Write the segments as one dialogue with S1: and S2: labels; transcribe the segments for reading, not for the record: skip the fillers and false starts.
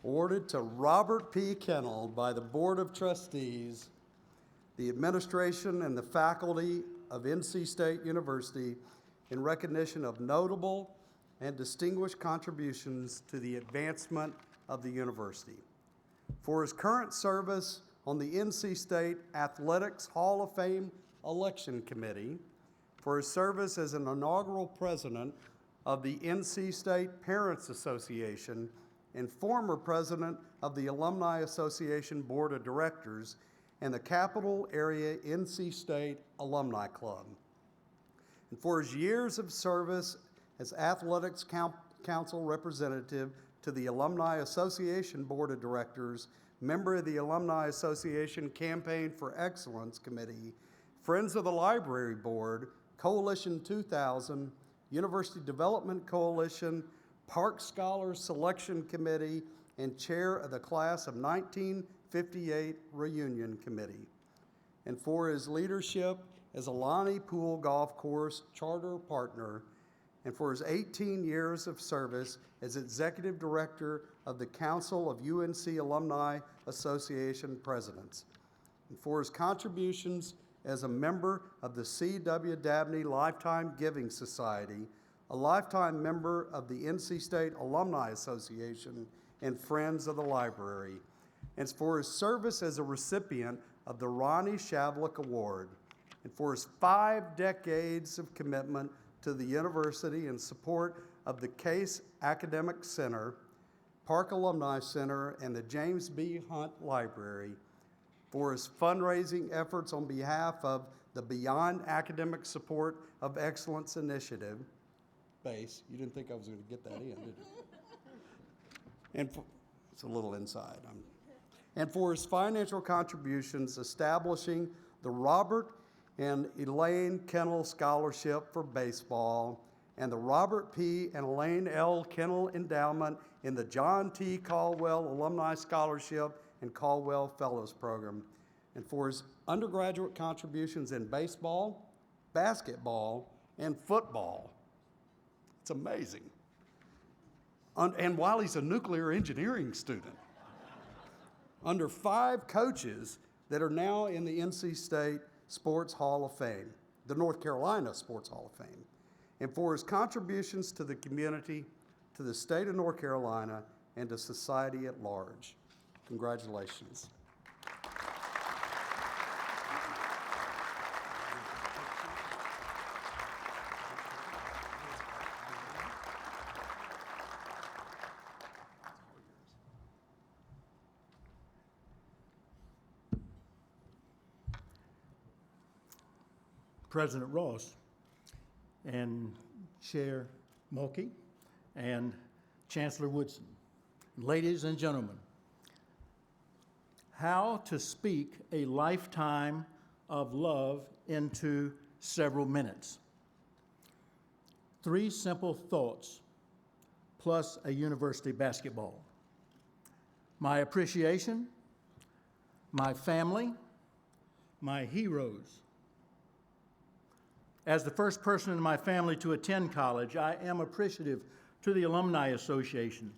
S1: awarded to Robert P. Kennel by the Board of Trustees, the administration, and the faculty of NC State University in recognition of notable and distinguished contributions to the advancement of the university. For his current service on the NC State Athletics Hall of Fame Election Committee, for his service as an inaugural president of the NC State Parents Association and former president of the Alumni Association Board of Directors and the Capital Area NC State Alumni Club. And for his years of service as Athletics Council representative to the Alumni Association Board of Directors, member of the Alumni Association Campaign for Excellence Committee, Friends of the Library Board, Coalition 2000, University Development Coalition, Park Scholars Selection Committee, and chair of the Class of 1958 Reunion Committee. And for his leadership as a Lonnie Pool Golf Course charter partner, and for his 18 years of service as executive director of the Council of UNC Alumni Association Presidents, and for his contributions as a member of the C.W. Dabney Lifetime Giving Society, a lifetime member of the NC State Alumni Association, and Friends of the Library, and for his service as a recipient of the Ronnie Shavlik Award, and for his 5 decades of commitment to the university in support of the Case Academic Center, Park Alumni Center, and the James B. Hunt Library, for his fundraising efforts on behalf of the Beyond Academic Support of Excellence Initiative. BASE, you didn't think I was going to get that in, did you? And it's a little inside. And for his financial contributions establishing the Robert and Elaine Kennel Scholarship for Baseball and the Robert P. and Elaine L. Kennel Endowment in the John T. Caldwell Alumni Scholarship and Caldwell Fellows Program, and for his undergraduate contributions in baseball, basketball, and football. It's amazing. And while he's a nuclear engineering student, under 5 coaches that are now in the NC State Sports Hall of Fame, the North Carolina Sports Hall of Fame, and for his contributions to the community, to the state of North Carolina, and to society at large. Congratulations.
S2: President Ross and Chair Mulkey and Chancellor Woodson, ladies and gentlemen, how to speak a lifetime of love into several minutes. 3 simple thoughts plus a university basketball. My appreciation, my family, my heroes. As the first person in my family to attend college, I am appreciative to the Alumni Association,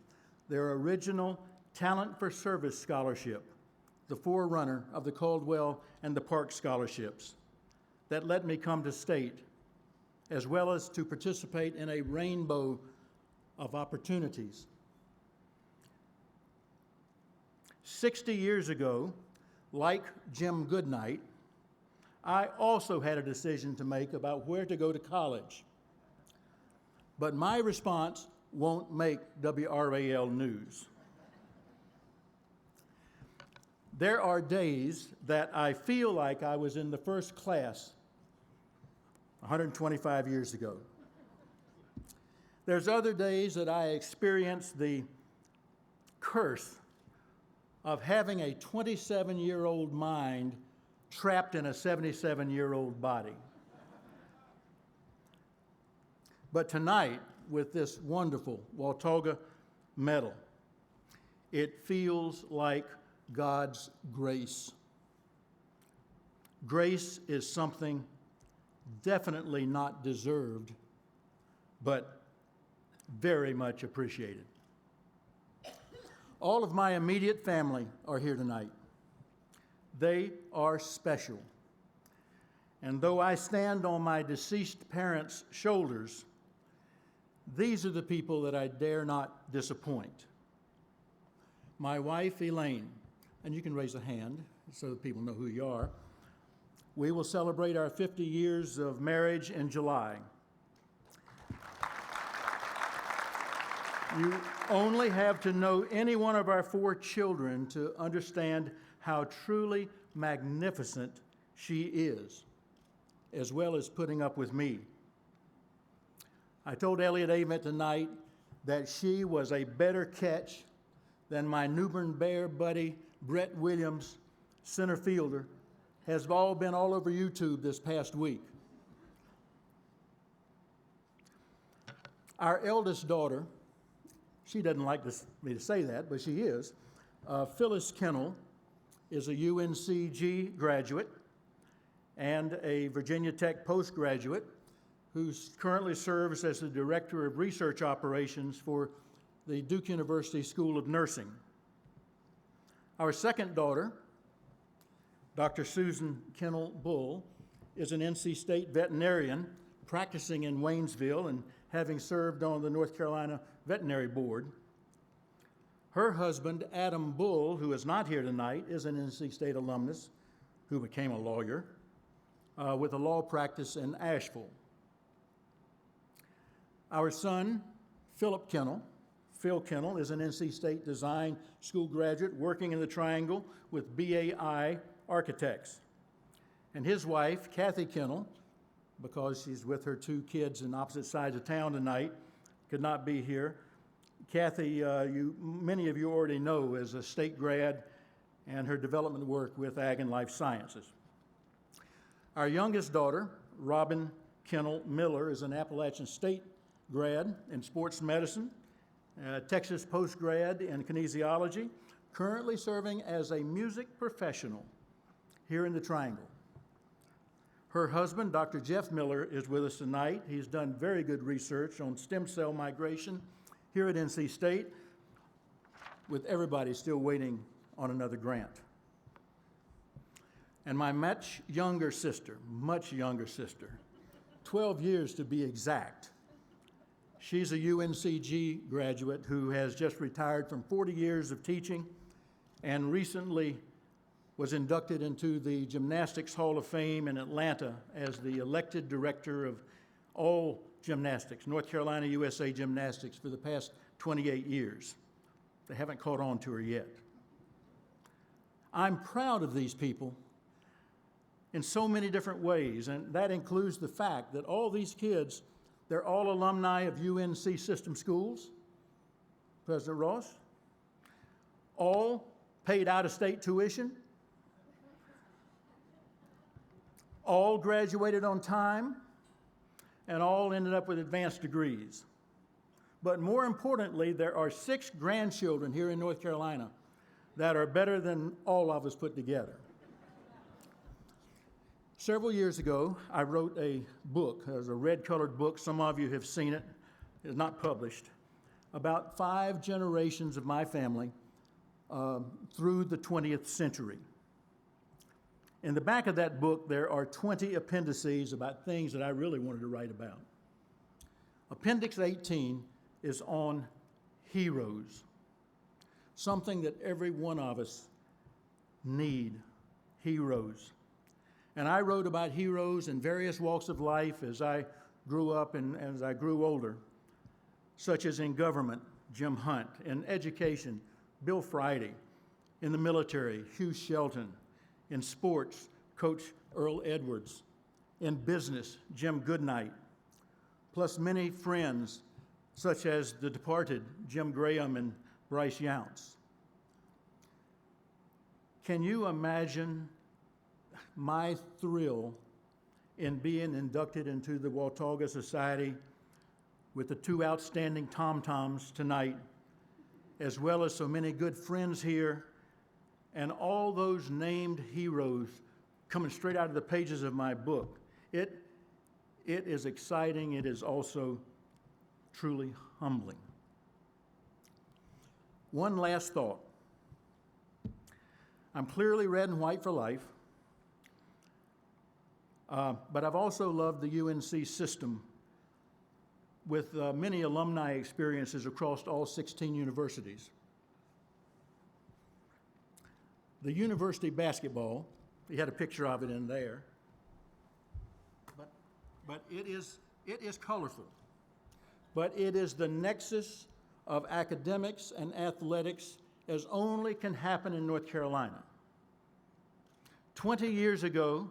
S2: their original Talent for Service Scholarship, the forerunner of the Caldwell and the Park Scholarships, that let me come to state, as well as to participate in a rainbow of opportunities. 60 years ago, like Jim Goodnight, I also had a decision to make about where to go to college. But my response won't make WRAL news. There are days that I feel like I was in the first class 125 years ago. There's other days that I experience the curse of having a 27-year-old mind trapped in a 77-year-old body. But tonight, with this wonderful Watauga medal, it feels like God's grace. Grace is something definitely not deserved, but very much appreciated. All of my immediate family are here tonight. They are special. And though I stand on my deceased parents' shoulders, these are the people that I dare not disappoint. My wife, Elaine, and you can raise a hand so that people know who you are. We will celebrate our 50 years of marriage in July. You only have to know any one of our 4 children to understand how truly magnificent she is, as well as putting up with me. I told Elliot Avent tonight that she was a better catch than my Newbern Bear buddy, Brett Williams, center fielder, has all been all over YouTube this past week. Our eldest daughter, she doesn't like me to say that, but she is, Phyllis Kennel, is a UNCG graduate and a Virginia Tech postgraduate who currently serves as the Director of Research Operations for the Duke University School of Nursing. Our second daughter, Dr. Susan Kennel Bull, is an NC State veterinarian practicing in Waynesville and having served on the North Carolina Veterinary Board. Her husband, Adam Bull, who is not here tonight, is an NC State alumnus who became a lawyer with a law practice in Asheville. Our son, Phil Kennel, is an NC State design school graduate working in the Triangle with BAI Architects. And his wife, Kathy Kennel, because she's with her 2 kids in opposite sides of town tonight, could not be here. Kathy, many of you already know, is a state grad and her development work with Ag and Life Sciences. Our youngest daughter, Robin Kennel Miller, is an Appalachian State grad in sports medicine, Texas postgrad in kinesiology, currently serving as a music professional here in the Triangle. Her husband, Dr. Jeff Miller, is with us tonight. He's done very good research on stem cell migration here at NC State, with everybody still waiting on another grant. And my much younger sister, 12 years to be exact. She's a UNCG graduate who has just retired from 40 years of teaching and recently was inducted into the Gymnastics Hall of Fame in Atlanta as the elected director of all gymnastics, North Carolina USA Gymnastics, for the past 28 years. They haven't caught on to her yet. I'm proud of these people in so many different ways, and that includes the fact that all these kids, they're all alumni of UNC system schools, President Ross, all paid out-of-state tuition, all graduated on time, and all ended up with advanced degrees. But more importantly, there are 6 grandchildren here in North Carolina that are better than all of us put together. Several years ago, I wrote a book. It was a red-colored book. Some of you have seen it. It's not published. About 5 generations of my family through the 20th century. In the back of that book, there are 20 appendices about things that I really wanted to write about. Appendix 18 is on heroes, something that every one of us need, heroes. And I wrote about heroes in various walks of life as I grew up and as I grew older, such as in government, Jim Hunt, in education, Bill Friday, in the military, Hugh Shelton, in sports, Coach Earl Edwards, in business, Jim Goodnight, plus many friends such as the departed Jim Graham and Bryce Younts. Can you imagine my thrill in being inducted into the Watauga Society with the 2 outstanding tom-toms tonight, as well as so many good friends here, and all those named heroes coming straight out of the pages of my book? It is exciting. It is also truly humbling. One last thought. I'm clearly red and white for life, but I've also loved the UNC system with many alumni experiences across all 16 universities. The university basketball, you had a picture of it in there, but it is colorful. But it is the nexus of academics and athletics as only can happen in North Carolina. 20 years ago,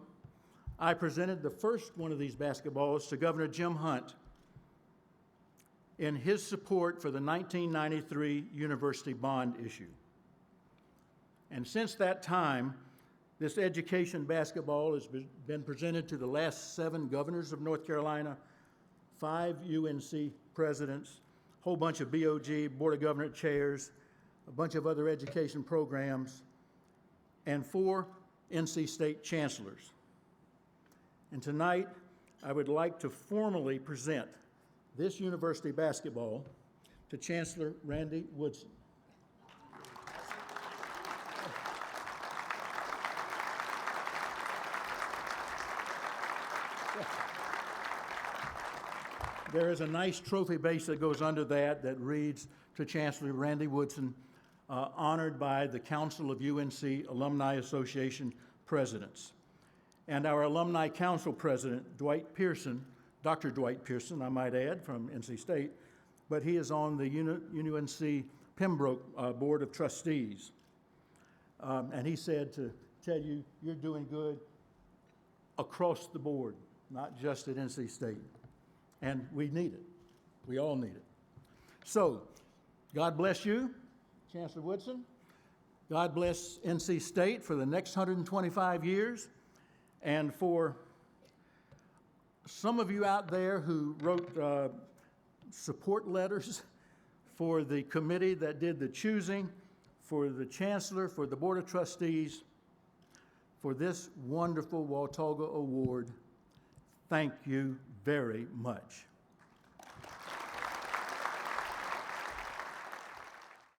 S2: I presented the first one of these basketballs to Governor Jim Hunt in his support for the 1993 university bond issue. And since that time, this education basketball has been presented to the last 7 governors of North Carolina, 5 UNC presidents, a whole bunch of BOG, Board of Governors chairs, a bunch of other education programs, and 4 NC State chancellors. And tonight, I would like to formally present this university basketball to Chancellor Randy Woodson. There is a nice trophy base that goes under that reads, to Chancellor Randy Woodson, honored by the Council of UNC Alumni Association presidents. And our Alumni Council president, Dwight Pearson, Dr. Dwight Pearson, I might add, from NC State, but he is on the UNC Pembroke Board of Trustees. And he said to tell you, you're doing good across the board, not just at NC State. And we need it. We all need it. So, God bless you, Chancellor Woodson. God bless NC State for the next 125 years. And for some of you out there who wrote support letters for the committee that did the choosing, for the Chancellor, for the Board of Trustees, for this wonderful Watauga Award, thank you very much.